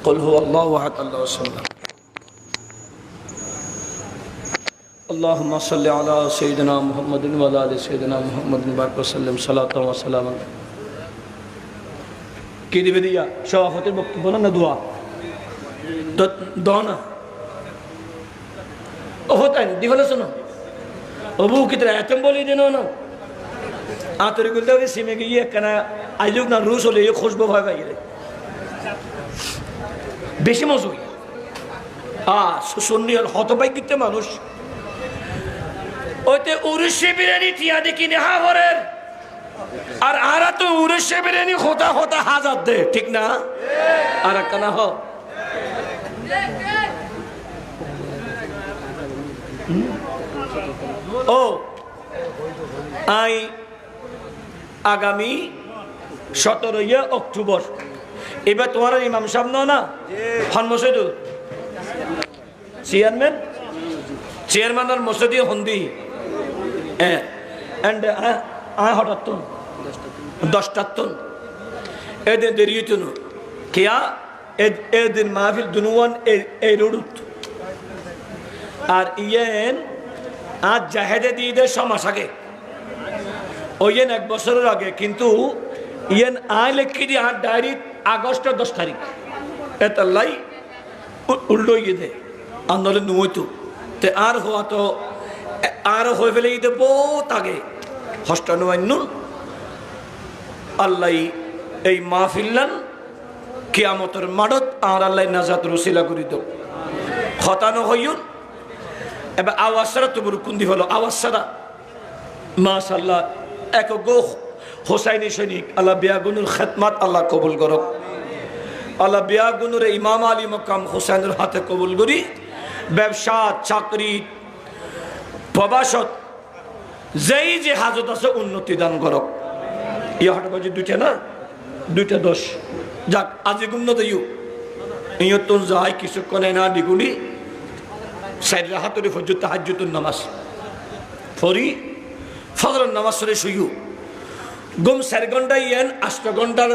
قل هو الله أحد الله الصمد اللهم صل على سيدنا محمد وعلى آل سيدنا محمد وبارك وسلم صلاة وسلاما কি দিবে দিয়া সভাপতির বক্তব্য না দোয়া দোয়া ও হতাই দিবলে শোনো অবু কিতরা এতম বলি দেন না আতরি গুলতে ওই সিমে গিয়ে কেন আইলুক না রুশ হলে খুশবু ভয় পাই গেলে বেশি মজুই সুন্নি আর হতভাগ্যিত মানুষ ওইতে উরুষে বিরিয়ানি টিয়া দেখি নেহা ভরের আর আরা তো উরুষে বিরিয়ানি হতা হাজার দে ঠিক না আর কানা হ ও আই আগামী 17 অক্টোবর এবার তোমার ইমাম সাহেব না হন মসজিদ চেয়ারম্যান আর মসজিদ হন্দি হঠাৎ 10টার তন এদিন দেরিয়ে তুনো কিয়া এদিন মাহফিল দুনুয়ান এই রুডুত আর ইয়েন আজ জাহেদে দিয়ে দেয় 6 মাস আগে ওইয়েন 1 বছরের আগে কিন্তু ইয়েন আয় লেখি দিয়ে আর ডায়েরি আগস্টের 10 তারিখ এতাল্লাই উল্টো ইয়ে দে আন্দোলন নুমইতো তে আর হওয়া তো আর হয়ে ফেলে ঈদে বহুত আগে হস্টানুয়ান্য আল্লাহ এই মাহফিল্লান কিয়ামতের মাডত আর আল্লাহ নাজাত রসিলা করি দাও হতানো হইউন এবার আওয়াজ ছাড়া তো বুরুকুন্দি হলো আওয়াজ ছাড়া মাশাআল্লাহ এক গো হোসাইনি সৈনিক আল্লাহ বিয়াগুনুর খেদমাত আল্লাহ কবুল করো আল্লাহ বিয়াগুনুর ইমাম আলী মকাম হোসাইনের হাতে কবুল করি ব্যবসা চাকরি প্রবাসত যেই যে হাজত আছে উন্নতি দান করক। ইয়ে হঠাৎ বাজে দুইটা না, দুইটা 10 যাক আজি গুম না ইউ ইয় তো যাই কিছুক্ষণ না ডিগুলি সাইড হাতুরি ফজর তাহাজ্জুতুন নামাজ ফরি ফজরের নামাজ পড়ে শুইও গুম 4 ঘন্টা ইয়েন 8 ঘন্টার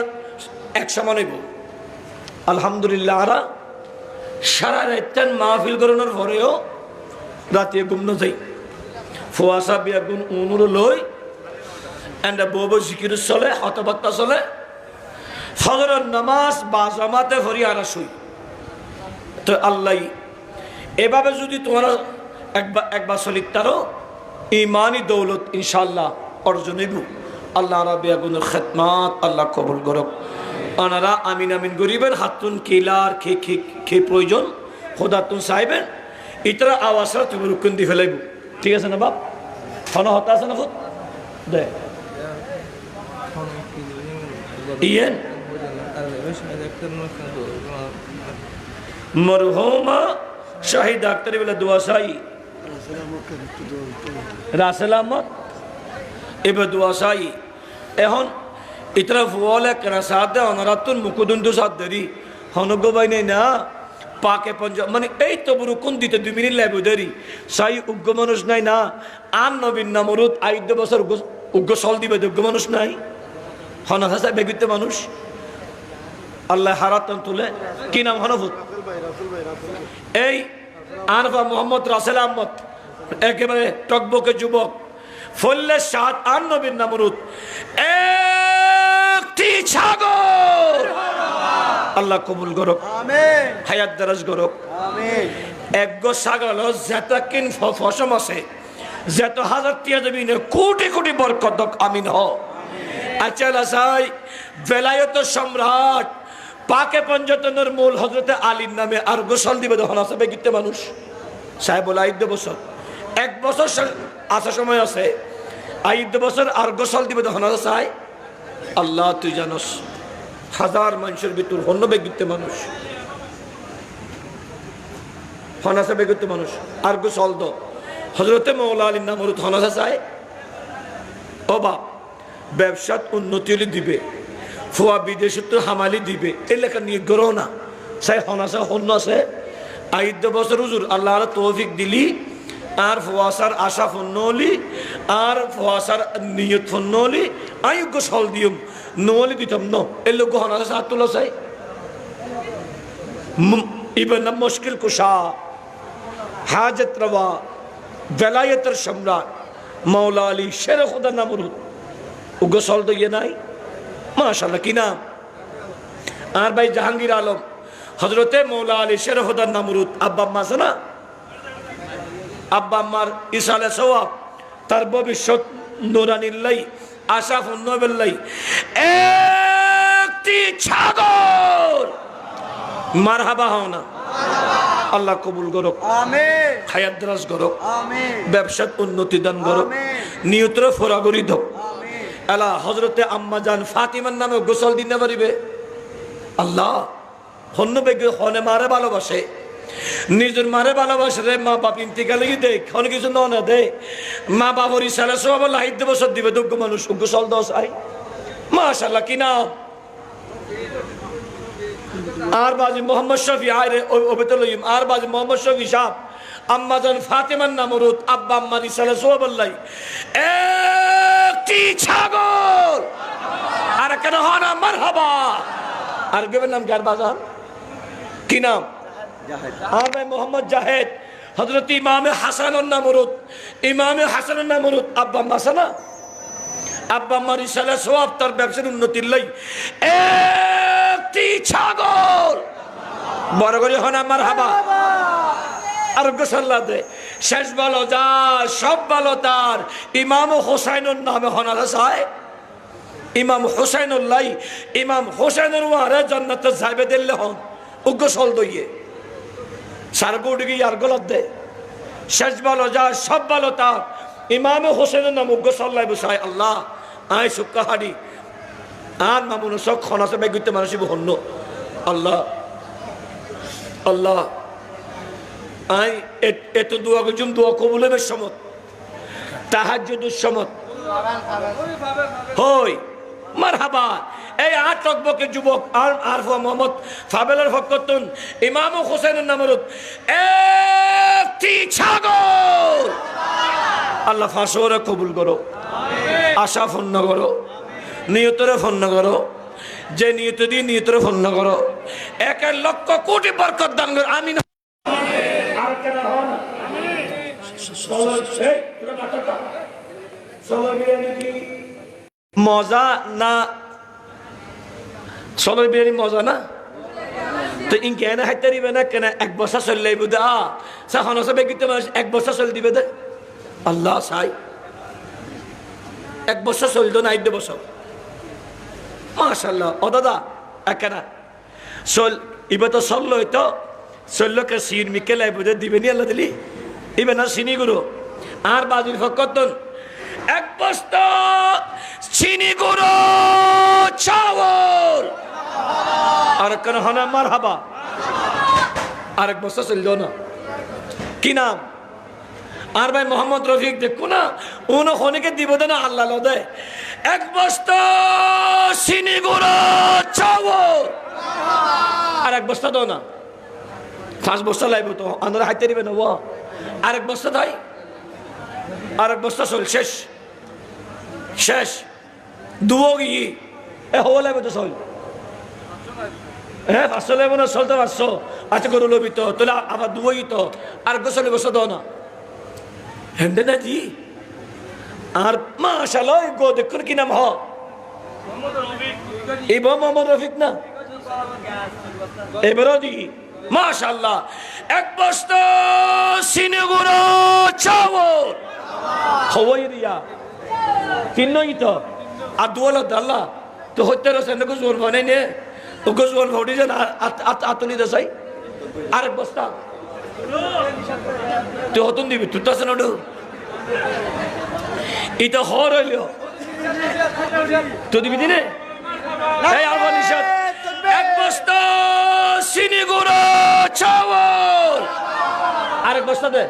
এক সমান হইব। আলহামদুলিল্লাহ আরা সারা রাত মাহফিল করানোর পরেও রাতে ঘুম না যাই ফুয়াশা বিয়াগুন উনুর লই এন্ড বউ জিকির চলে হতবাত্তা চলে ফজরের নামাজ বা জামাতে ফরি আরা শুই। তো আল্লাহ এভাবে যদি তোমরা একবার চলিতারো ইমানি দৌলত ইনশাল্লাহ অর্জন হইব। আল্লাহ রাব্বি আগুনের খেদমাত আল্লাহ কবুল করক। আনারা আমিন আমিন গরিবের হাতুন কিলার খে প্রয়োজন খোদাতুন চাইবেন ইতরা আওয়াজরা তুমি রুকুন দি ফেলাইব। ঠিক আছে না বাপ? হন হতা আছে না খুদ দে ইয়েন মরহুমা শাহিদ ডাক্তারি বলে দোয়া চাই রাসেল আহমদ এবার দোয়া চাই। এখন ইতরা ফুয়ালে কেনা সাথ দে অনারাতুন মুকুদুন্দু সাথ দেরি হনগ বাই নেই না পাকে পঞ্জাব মানে এই তো রুকুন দিতে 2 মিনিট লাগবে দেরি সাই উগ্র মানুষ নাই না আন নবীন নামরুদ 8 বছর উগ্র সল দিবে যোগ্য মানুষ নাই হন হাসা বেগুতে মানুষ আল্লাহ হারাতন তুলে কি নাম হনফুত এই আনফা মোহাম্মদ রাসেল আহমদ একেবারে টকবকে যুবক ফল্লে সাত আন নবীন নামরুদ একটি ছাগল আল্লাহ কবুল করক আমিন হায়াত দারাজ করক আমিন। একগো ছাগল যেটা কিন ফসম আছে যত হাজার টিয়া দেবী কোটি কোটি বরকত দক আমিন হ। আচ্ছা সাই বেলায়ত সম্রাট পাকে পঞ্জতনের মূল হজরতে আলীর নামে আর গোসল দিবে তখন আসবে গিতে মানুষ সাহেব বলে 8 বছর 1 বছর আসা সময় আছে 8 বছর আর গোসল দিবে তখন চাই আল্লাহ তুই জানস হাজার মানুষের ভিতর হন্য বেগিতে মানুষ হনাসা বেগিতে মানুষ আর গোসল দ হজরতে মৌলা আলীর নাম হনাসা চাই ও বাপ ব্যবসাত উন্নতি হলে দিবে ফুয়া বিদেশে তো হামালি দিবে এই লেখা নিয়ে গরো না চাই হনাসা হন্য আছে 8 বছর হুজুর আল্লাহ তৌফিক দিলি আর ফুয়াশার আশা ফন্য হলি আর ফুয়াশার নিয়ত ফন্য হলি আয়োগ্য সল দিম নলি দিতাম ন এই লোক হনাসা সাত তুলো চাই ইবেন মুশকিল কুশা হাজত রওয়া বেলায়েতের সম্রাট মৌলা আলী শের খুদা নামরুদ উগ্র সল তো ইয়ে নাই মাশাআল্লাহ কি নাম আর ভাই জাহাঙ্গীর আলম হজরতে মৌলা আলী শের খুদা নামরুদ আব্বা আম্মা আছে না আব্বা আম্মার ইসালে সওয়াব তার ভবিষ্যৎ নুরানিল্লাই আশা ফুন্নবেল্লাই একটি ছাগল মারহাবা হও না আল্লাহ কবুল করক আমিন হায়াত দারাজ করক আমিন ব্যবসাত উন্নতি দান করক আমিন নিয়তরে ফরাগরি দক আমিন। আলা হযরতে আম্মা জান ফাতিমার নামে গোসল দিতে পারিবে আল্লাহ হন্য বেগে হনে মারে ভালোবাসে নিজের মারে ভালোবাসে রে মা বাপ ইন্তিকালে কি দেখ হন কিছু না দে মা বাবর ইসালে সব আল্লাহ 8 বছর দিবে দুগ্গ মানুষ গোসল দশ আই মাশাআল্লাহ কি নাম আর বাজি মোহাম্মদ শফি আরে ওবেতলইম আর বাজি মোহাম্মদ শফি সাহেব আম্মা জান ফাতেমার নামরুদ আব্বা আম্মা রিসালা সোহাবুল্লাহ একটি ছাগল আর কেন হন মারহাবা আর গেবের নাম কার বাজান কি নাম আর ভাই মোহাম্মদ জাহেদ হযরত ইমামে হাসানুন নামরুদ ইমামে হাসানুন নামরুদ আব্বা আম্মা সানা আব্বা আম্মা রিসালা সোহাব তার ব্যবসার উন্নতির লাই একটি ছাগল বড় করে হন মারহাবা আর গোসাল্লা দে শেষ ভালো যা সব ভালো তার ইমাম হোসাইনুর নামে হনারা চায় ইমাম হোসাইনুল্লাহ ইমাম হোসাইনুর ওয়ারে জান্নাতে যাইবে দিল্লে হন উগ্রসল দইয়ে সারগুড়ি গিয়ে আর গলত দে শেষ ভালো যা সব ভালো তার ইমাম হোসেনের নাম উগ্রসল্লাই বসায় আল্লাহ আয় সুক্কা হাড়ি আর মামুন সব খনাসে বেগুতে মানুষ হন্য আল্লাহ আল্লাহ আই এত দোয়া করছুম দোয়া কবুলের সমত তাহাজ্জুদুস সমত হই মারহাবা। এই 8 টকবকে যুবক আর মোহাম্মদ ফাবেলের ফকতুন ইমাম হোসেনের নামরুদ একটি ছাগল আল্লাহ ফাঁসরে কবুল করো, আশা ফন্ন করো, নিয়তরে ফন্ন করো, যে নিয়ত দিয়ে নিয়তরে ফন্ন করো, 1 লক্ষ কোটি বরকত দান করো। আমিন। আর কেন হন মজা না? সলের বিরিয়ানি মজা না? তো ইনকে এনে হাইতে দিবে না কেন? 1 বছর চললে বুঝে সাখন সবে কিন্তু 1 বছর চল দিবে দে আল্লাহ চাই। 1 বছর চলতো না 8 বছর মাশাল্লাহ। ও দাদা একেনা চল ইবে তো চললো তো চললোকে সির মিকেলাই বুঝে দিবে নি আল্লাহ দিলি ইবে না চিনি গুরু আর বাজির ফকতন 1 বস্তা চিনি গুরু চাওল আর কেন হনা মারহাবা। আর 1 বছর চলতো না। কি নাম? আর ভাই মোহাম্মদ রফিক দেখো না উনো খনিকে দিব দে না আল্লাহ দে 1 বস্তা চিনি গুঁড়ো চাওল আর 1 বস্তা দাও না 5 বস্তা লাগবে তো আমরা হাইতে দিবে না। আর 1 বস্তা দাই আর 1 বস্তা চল শেষ শেষ দুবো গিয়ে হওয়া লাগবে তো চল। হ্যাঁ 500 লাগবে না চলতে 500 আচ্ছা গরু লবি তো তোলে আবার দুবোই তো আর 1 বস্তা দাও না হেন্দে না জি। আর মাশাআল্লাহ গো দেখুন কি নাম হ এই মোহাম্মদ রফিক না এবারও দি মাশাআল্লাহ 1 বস্তা চিনি গুঁড়ো চাওল হওয়াই দিয়া তিনই তো আর দুয়ালা আল্লাহ তো হইতে রসে না গোজল বানাই নে ও গোজল ভরি যেন আতনি দেশাই আর 1 বস্তা তুই হতুন দিবি তুই তো আছে না এটা হর হইল তো দিবি দিনে এই আবার নিষাদ 1 বস্তা চিনি গুঁড়ো চাওল আর 1 বস্তা দে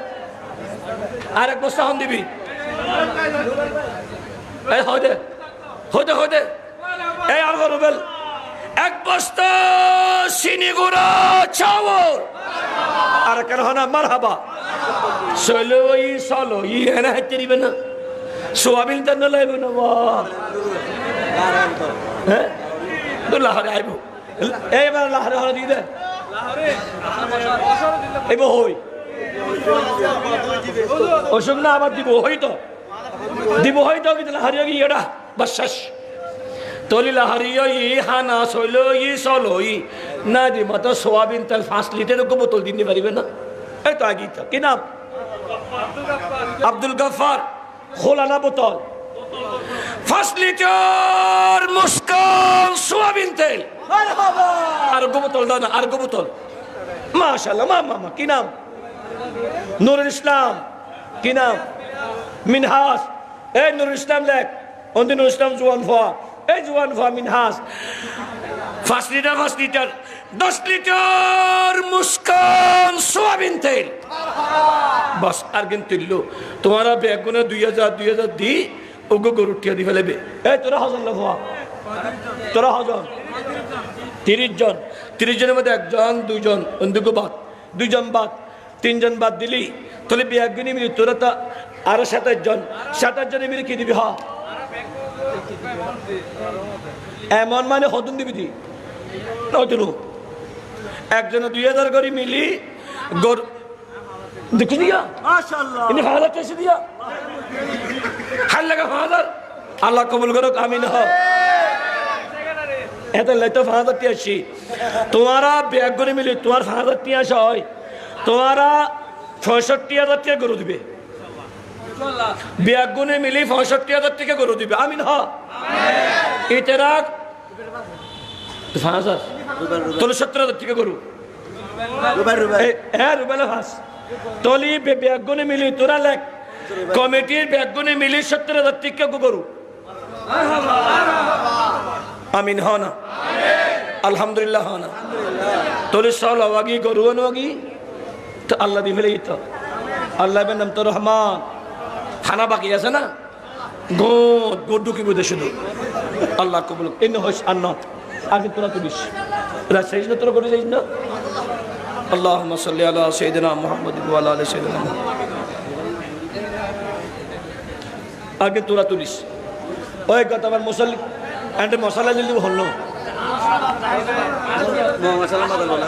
আর 1 বস্তা হন দিবি এই হইদে হইদে হইদে এই আর রুবেল 1 বস্তা চিনি গুঁড়ো চাওল আর কেন হনা মারহাবা। চলো ই চলো ই এনে হাইতে দিবে না সোয়াবিন তো লাগবে না হ্যাঁ তো লাহরে আইব এইবার লাহরে হরে দিয়ে দে এইব হই অসুখ না আবার দিব হইতো কিন্তু লাহারিও কি এটা বাস তলি লাহারিও ই হানা চলো ই চলো ই না দি মতো সোয়াবিন তেল 5 লিটার বোতল দিতে পারিবে না। এই তো আগে কি নাম? আব্দুল গফার খোলানা বোতল 5 লিটার মুস্কান সোয়াবিন তেল আর বোতল দাও না আর বোতল মাশাআল্লাহ মা কি নাম? নুরুল ইসলাম। কি নাম? মিনহাস। এই নুরুল ইসলাম লেখ অন্দি নুরুল ইসলাম জোয়ান ফোয়া এই জোয়ান ফোয়া মিনহাস 5 লিটার 10 লিটার মুস্কান সোয়াবিন তেল বস আর কিন্তু তোমারা বেগুনে 2000 দি ওগো গরুটিয়া দি ফেলেবে। এই তোরা হজন লোক হওয়া তোরা হজন 30 জনের মধ্যে 1 জন 2 জন অন্ধুকো বাদ 2 জন বাদ 3 জন বাদ দিলি তাহলে বেগুনি মিলি তোরা তো আরো 27 জনে মিলে কি দিবি? হ্যাঁ এমন মানে হদুন দিবি দি নতুন 1 জন 2000 করে মিলি গরু দেখি দিয়া মাশাআল্লাহ ইনি হাজার কেসে দিয়া হাল লাগা 5000 আল্লাহ কবুল করুক আমিন। হ এত লাইতো 5083 তোমারা ব্যাগ করে মিলি তোমার 5083 হয় তোমারা 65000 টাকা গরু দিবে ব্যাগ গুনে মিলি 65000 টাকা গরু দিবে আমিন। হ এটারা 5000 তোর 17000 টাকা গরু হ্যাঁ রুবেল ফাঁস তলি ব্যাগুনে মিলি তোরা লেখ কমিটির ব্যাগুনে মিলি 70000 টাকা গরু আমিন। হ না আলহামদুলিল্লাহ। হ না তলি সল আওয়াগি গরু আনোয়াগি তো আল্লাহ দি ফেলে তো আল্লাহ নাম তো রহমান খানা বাকি আছে না গোট গোট ঢুকিব দে শুধু আল্লাহ কবুল এনে হইস আর ন আগে তোরা তুলিস রাজশাহী না তোরা করে যাইস না আল্লাহুম্মা সাল্লি আলা সাইয়্যিদিনা মুহাম্মাদ ওয়া আলা আলি সাইয়্যিদিনা আগে তোরা তুলিস ওই কথা আমার মুসল্লি এন্ড মশলা জলদি হল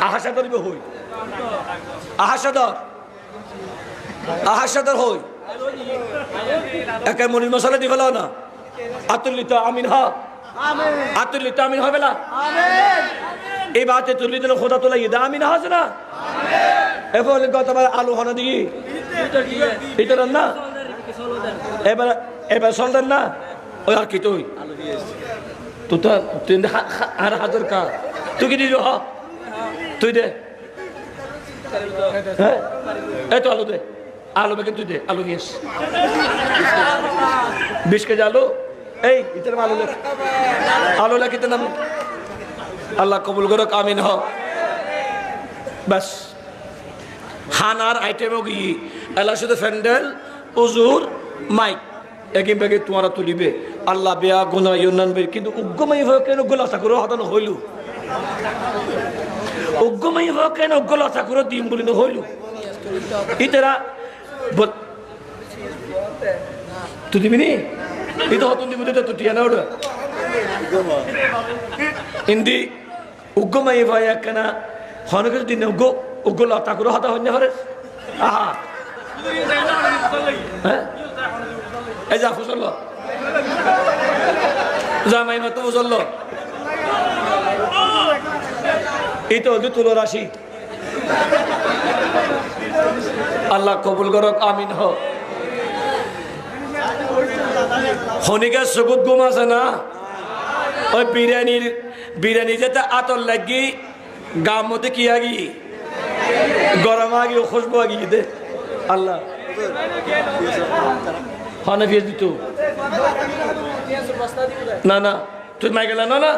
আহাসাদর হই আহাসাদর হই একে মনির মশলা দি হলো না আতুল্লিত আমিন হ আতুল্লিত আমিন হবে না এই বাতে তুল্লিত খোদা তোলা ঈদ আমিন হাস না এবার গতবার আলু হনা দিই এটা না এবার এবার চলতেন না ওই আর কি তুই তুই আর হাজার কা তুই কি দিল হ তুই দে হ্যাঁ এই তো আলু দে আলু বেগে তুই দে আলু দিয়েস 20 কেজি আলু এই ইতার আলু লেখ আলু লেখ ইতার নাম আল্লাহ কবুল করো আমিন হ বাস খানার আইটেমও গিয়ে এলা শুধু ফ্যান্ডেল উজুর মাইক একই ব্যাগে তোমারা তুলিবে আল্লাহ বেয়া গোনা ইউনান বে কিন্তু উগ্গমাই হয়ে কেন গোলা চাকুর হতানো হইল উগ্গমাই হয়ে কেন গোলা চাকুর দিম বলি হইল ইতারা তুই দিবি নি এটা হতন দিবি তো টিয়া না ওটা হিন্দি উগ্গমাই ভাই একখানা হনকের দিনে উগ্গলা চাকুর হতা হইনা হরে আহা হ্যাঁ এই যা ফুসল জামাই মতো ফুসল এই তো তুলো রাশি আল্লাহ কবুল করক আমিন হ খনিকের সুকুত ঘুম আছে না ওই বিরিয়ানি যেতে আতর লাগি গাম মধ্যে কি আগি গরম আগি খুশবু আগি দে আল্লাহ হনে ফিরে দিত না না তুই মাই গেল না